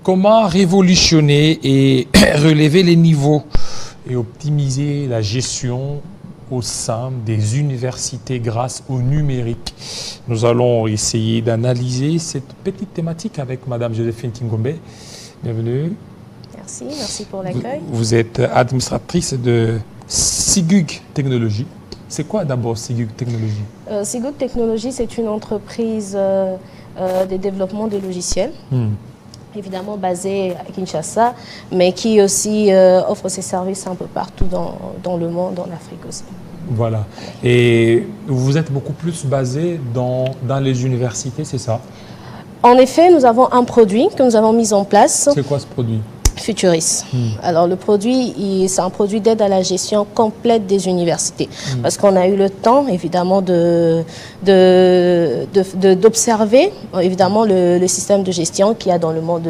comment révolutionner et relever les niveaux et optimiser la gestion au sein des universités grâce au numérique? Nous allons essayer d'analyser cette petite thématique avec Madame Joséphine Kingombe. Bienvenue. Merci pour l'accueil. Vous êtes administratrice de Sigug Technologies. C'est quoi d'abord Sigug Technologies? Sigug Technologies, c'est une entreprise de développement de logiciels. Évidemment basée à Kinshasa, mais qui aussi offre ses services un peu partout dans le monde, en Afrique aussi. Voilà. Et vous êtes beaucoup plus basé dans les universités, c'est ça? En effet, nous avons un produit que nous avons mis en place. C'est quoi ce produit? Futuris. Alors le produit, c'est un produit d'aide à la gestion complète des universités. Parce qu'on a eu le temps, évidemment, d'observer, évidemment, le système de gestion qu'il y a dans le monde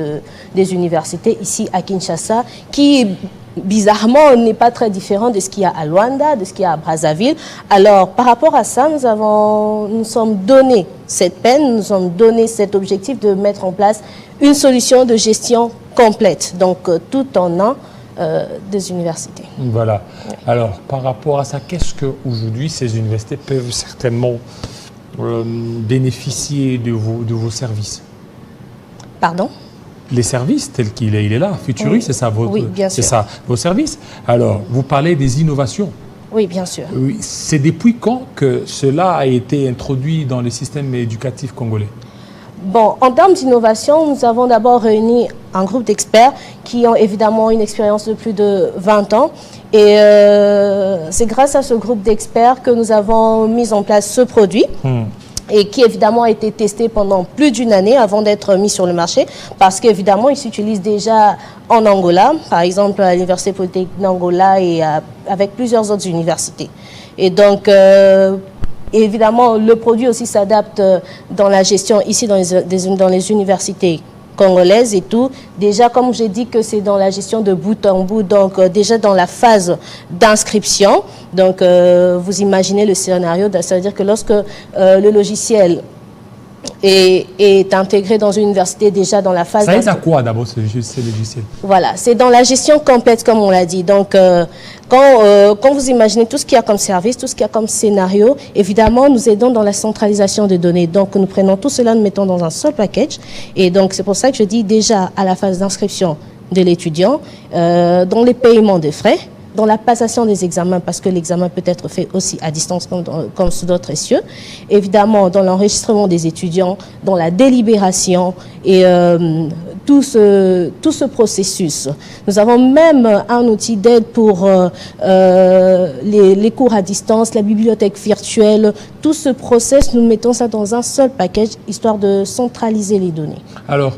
des universités, ici à Kinshasa, qui, bizarrement, n'est pas très différent de ce qu'il y a à Luanda, de ce qu'il y a à Brazzaville. Alors, par rapport à ça, nous sommes donné cette peine, nous sommes donné cet objectif de mettre en place une solution de gestion complète, donc tout en un des universités. Voilà. Oui. Alors, par rapport à ça, qu'est-ce qu'aujourd'hui ces universités peuvent certainement bénéficier de vos services? Pardon? Les services tels qu'il est, il est là. Futuris, c'est ça, vos services. Alors, vous parlez des innovations. Oui, bien sûr. Oui, c'est depuis quand que cela a été introduit dans les systèmes éducatifs congolais? Bon, en termes d'innovation, nous avons d'abord réuni un groupe d'experts qui ont évidemment une expérience de plus de 20 ans. Et c'est grâce à ce groupe d'experts que nous avons mis en place ce produit. Et qui évidemment a été testé pendant plus d'une année avant d'être mis sur le marché, parce qu'évidemment il s'utilise déjà en Angola, par exemple à l'Université Polytechnique d'Angola et avec plusieurs autres universités. Et donc évidemment le produit aussi s'adapte dans la gestion ici dans les universités congolaises et tout. Déjà, comme j'ai dit que c'est dans la gestion de bout en bout, donc déjà dans la phase d'inscription. Donc, vous imaginez le scénario, c'est-à-dire que lorsque le logiciel est intégré dans une université déjà dans la phase... Ça aide à quoi d'abord ce logiciel? Voilà, c'est dans la gestion complète comme on l'a dit. Donc, quand vous imaginez tout ce qu'il y a comme service, tout ce qu'il y a comme scénario, évidemment, nous aidons dans la centralisation des données. Donc, nous prenons tout cela, nous mettons dans un seul package. Et donc, c'est pour ça que je dis déjà à la phase d'inscription de l'étudiant, dans les paiements des frais, dans la passation des examens, parce que l'examen peut être fait aussi à distance comme sous d'autres cieux. Évidemment, dans l'enregistrement des étudiants, dans la délibération et tout ce processus. Nous avons même un outil d'aide pour les cours à distance, la bibliothèque virtuelle. Tout ce process, nous mettons ça dans un seul package, histoire de centraliser les données. Alors,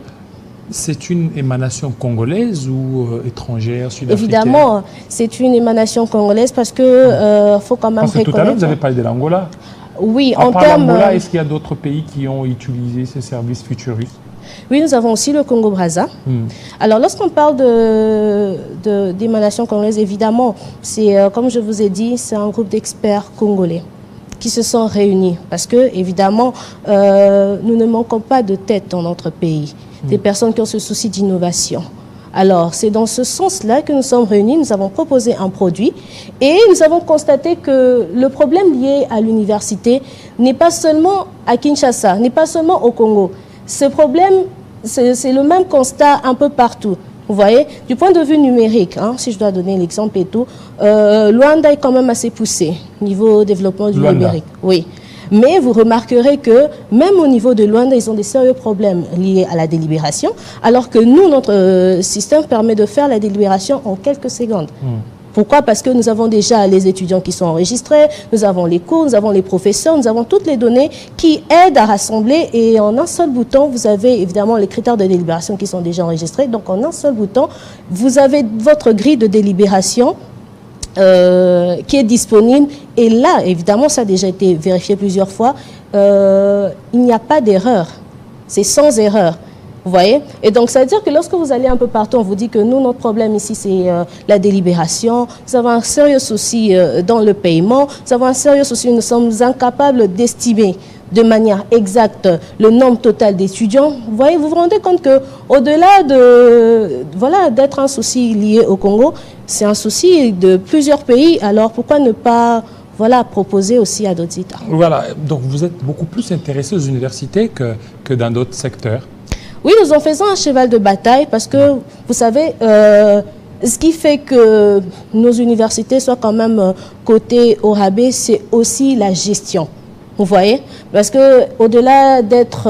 c'est une émanation congolaise ou étrangère, sud-africaine? Évidemment, c'est une émanation congolaise parce que faut quand même reconnaître... Tout à l'heure, vous avez parlé de l'Angola. Oui, en termes... l'Angola, est-ce qu'il y a d'autres pays qui ont utilisé ces services Futuris? Oui, nous avons aussi le Congo-Brazza. Alors, lorsqu'on parle d'émanation congolaise, évidemment, c'est, comme je vous ai dit, c'est un groupe d'experts congolais qui se sont réunis. Parce que, évidemment, nous ne manquons pas de tête dans notre pays. Des personnes qui ont ce souci d'innovation. Alors, c'est dans ce sens-là que nous sommes réunis, nous avons proposé un produit et nous avons constaté que le problème lié à l'université n'est pas seulement à Kinshasa, n'est pas seulement au Congo. Ce problème, c'est le même constat un peu partout. Vous voyez, du point de vue numérique, hein, si je dois donner l'exemple et tout, Luanda est quand même assez poussé niveau développement du numérique. Oui. Mais vous remarquerez que même au niveau de Luanda, ils ont des sérieux problèmes liés à la délibération, alors que nous, notre système permet de faire la délibération en quelques secondes. Pourquoi? Parce que nous avons déjà les étudiants qui sont enregistrés, nous avons les cours, nous avons les professeurs, nous avons toutes les données qui aident à rassembler et en un seul bouton, vous avez évidemment les critères de délibération qui sont déjà enregistrés. Donc en un seul bouton, vous avez votre grille de délibération qui est disponible. Et là, évidemment, ça a déjà été vérifié plusieurs fois, il n'y a pas d'erreur. C'est sans erreur. Vous voyez? Et donc, ça veut dire que lorsque vous allez un peu partout, on vous dit que nous, notre problème ici, c'est la délibération. Nous avons un sérieux souci dans le paiement. Nous avons un sérieux souci. Nous sommes incapables d'estimer de manière exacte le nombre total d'étudiants, vous vous rendez compte qu'au-delà d'être un souci lié au Congo, c'est un souci de plusieurs pays. Alors pourquoi ne pas proposer aussi à d'autres États? Voilà, donc vous êtes beaucoup plus intéressé aux universités que dans d'autres secteurs. Oui, nous en faisons un cheval de bataille parce que, vous savez, ce qui fait que nos universités soient quand même cotées au rabais, c'est aussi la gestion. Vous voyez? Parce que au-delà d'être,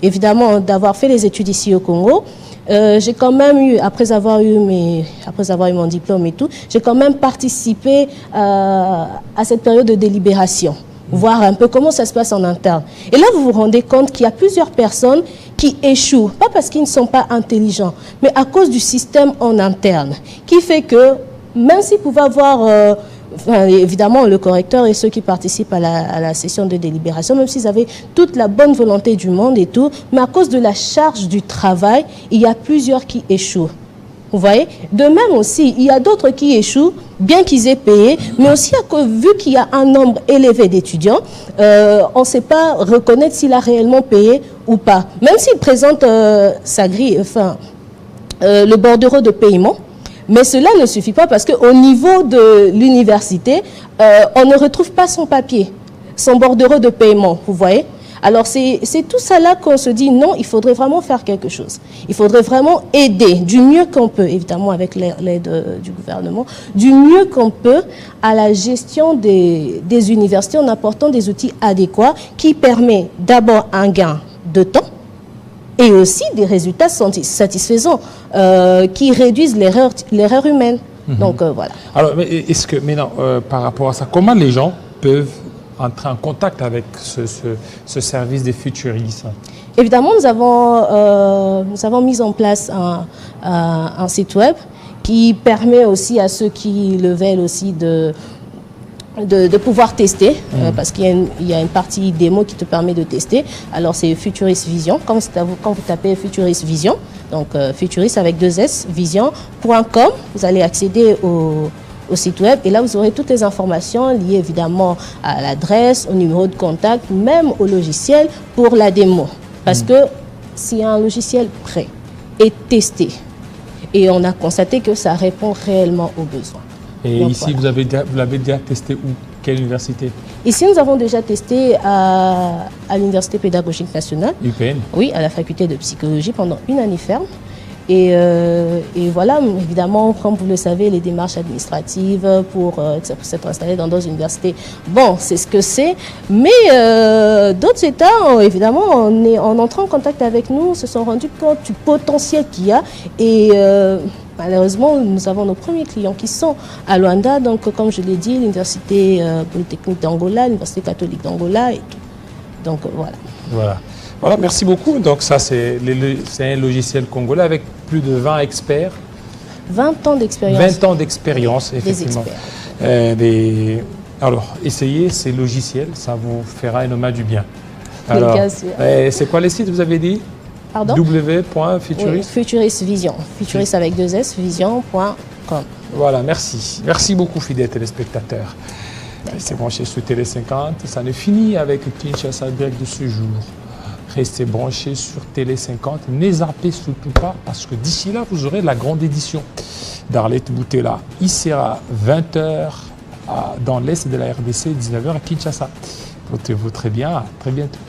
évidemment, d'avoir fait les études ici au Congo, j'ai quand même eu, après avoir eu mon diplôme et tout, j'ai quand même participé à cette période de délibération, voir un peu comment ça se passe en interne. Et là, vous vous rendez compte qu'il y a plusieurs personnes qui échouent, pas parce qu'ils ne sont pas intelligents, mais à cause du système en interne, qui fait que, même s'ils pouvaient avoir... évidemment, le correcteur et ceux qui participent à la session de délibération, même s'ils avaient toute la bonne volonté du monde et tout, mais à cause de la charge du travail, il y a plusieurs qui échouent. Vous voyez? De même aussi, il y a d'autres qui échouent, bien qu'ils aient payé, mais aussi vu qu'il y a un nombre élevé d'étudiants, on ne sait pas reconnaître s'il a réellement payé ou pas. Même s'il présente sa grille, le bordereau de paiement. Mais cela ne suffit pas parce qu'au niveau de l'université, on ne retrouve pas son papier, son bordereau de paiement, vous voyez. Alors c'est tout ça là qu'on se dit non, il faudrait vraiment faire quelque chose. Il faudrait vraiment aider du mieux qu'on peut, évidemment avec l'aide du gouvernement, du mieux qu'on peut à la gestion des universités en apportant des outils adéquats qui permettent d'abord un gain de temps, et aussi des résultats satisfaisants qui réduisent l'erreur humaine. Donc voilà. Alors, est-ce que maintenant, par rapport à ça, comment les gens peuvent entrer en contact avec ce service des futuristes? Évidemment, nous avons mis en place un site web qui permet aussi à ceux qui le veulent aussi de pouvoir tester, parce qu'il y a une partie démo qui te permet de tester. Alors c'est Futurist Vision, quand vous tapez Futurist Vision, donc Futurist avec 2S, vision.com, vous allez accéder au site web et là vous aurez toutes les informations liées évidemment à l'adresse, au numéro de contact, même au logiciel pour la démo. Parce que c'est un logiciel prêt et testé. Et on a constaté que ça répond réellement aux besoins. Et donc, ici, voilà. vous l'avez déjà testé où? Quelle université? Ici, nous avons déjà testé à l'Université pédagogique nationale. UPN? Oui, à la faculté de psychologie pendant une année ferme. Et voilà, évidemment, comme vous le savez, les démarches administratives pour s'être installé dans d'autres universités, bon, c'est ce que c'est. Mais d'autres États, évidemment, en entrant en contact avec nous, se sont rendus compte du potentiel qu'il y a. Et malheureusement, nous avons nos premiers clients qui sont à Luanda. Donc, comme je l'ai dit, l'Université polytechnique d'Angola, l'Université catholique d'Angola et tout. Donc, voilà. Voilà, merci beaucoup. Donc ça, c'est un logiciel congolais avec plus de 20 experts. 20 ans d'expérience. 20 ans d'expérience, effectivement. Alors, essayez ces logiciels, ça vous fera énormément du bien. Alors, c'est quoi les sites, vous avez dit? Pardon? w.futurist? Oui, Futurist Vision. Futurist avec 2S, vision.com. Voilà, merci. Merci beaucoup, fidèles téléspectateurs. Restez branchés sur Télé 50. Ça ne finit avec Kinshasa Direct de ce jour. Restez branchés sur Télé 50. Ne zappez surtout pas parce que d'ici là, vous aurez la grande édition d'Arlette Boutella. Il sera 20h dans l'est de la RDC, 19h à Kinshasa. Portez-vous très bien. À très bientôt.